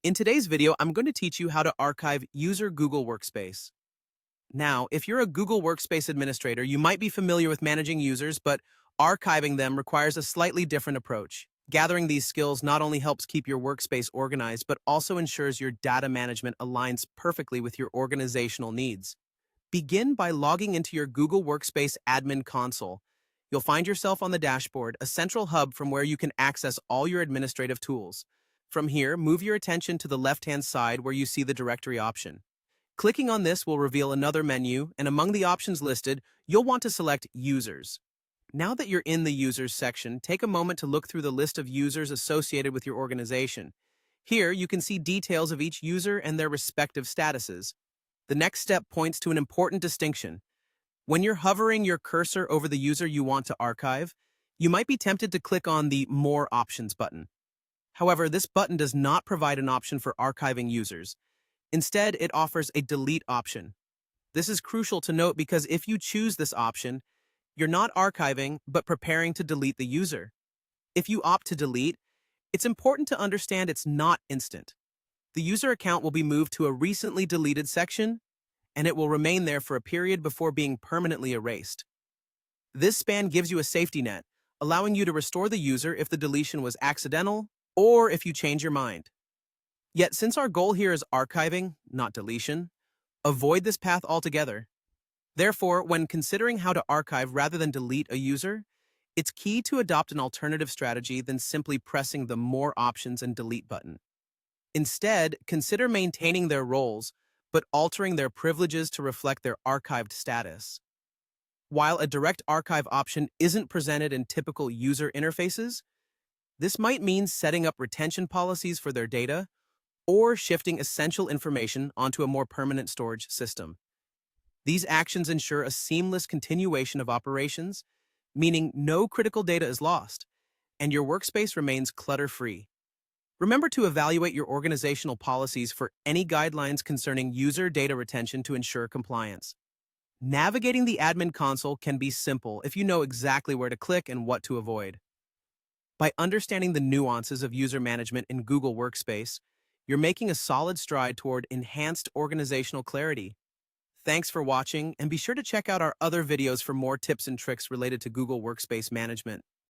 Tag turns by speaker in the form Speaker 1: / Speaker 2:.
Speaker 1: In today's video, I'm going to teach you how to archive user Google Workspace. Now, if you're a Google Workspace administrator, you might be familiar with managing users, but archiving them requires a slightly different approach. Gathering these skills not only helps keep your workspace organized, but also ensures your data management aligns perfectly with your organizational needs. Begin by logging into your Google Workspace admin console. You'll find yourself on the dashboard, a central hub from where you can access all your administrative tools. From here, move your attention to the left-hand side where you see the directory option. Clicking on this will reveal another menu, and among the options listed, you'll want to select Users. Now that you're in the Users section, take a moment to look through the list of users associated with your organization. Here, you can see details of each user and their respective statuses. The next step points to an important distinction. When you're hovering your cursor over the user you want to archive, you might be tempted to click on the More Options button. However, this button does not provide an option for archiving users. Instead, it offers a delete option. This is crucial to note because if you choose this option, you're not archiving, but preparing to delete the user. If you opt to delete, it's important to understand it's not instant. The user account will be moved to a recently deleted section, and it will remain there for a period before being permanently erased. This span gives you a safety net, allowing you to restore the user if the deletion was accidental or if you change your mind. Yet, since our goal here is archiving, not deletion, avoid this path altogether. Therefore, when considering how to archive rather than delete a user, it's key to adopt an alternative strategy than simply pressing the More Options and Delete button. Instead, consider maintaining their roles, but altering their privileges to reflect their archived status. While a direct archive option isn't presented in typical user interfaces, this might mean setting up retention policies for their data or shifting essential information onto a more permanent storage system. These actions ensure a seamless continuation of operations, meaning no critical data is lost, and your workspace remains clutter-free. Remember to evaluate your organizational policies for any guidelines concerning user data retention to ensure compliance. Navigating the admin console can be simple if you know exactly where to click and what to avoid. By understanding the nuances of user management in Google Workspace, you're making a solid stride toward enhanced organizational clarity. Thanks for watching, and be sure to check out our other videos for more tips and tricks related to Google Workspace management.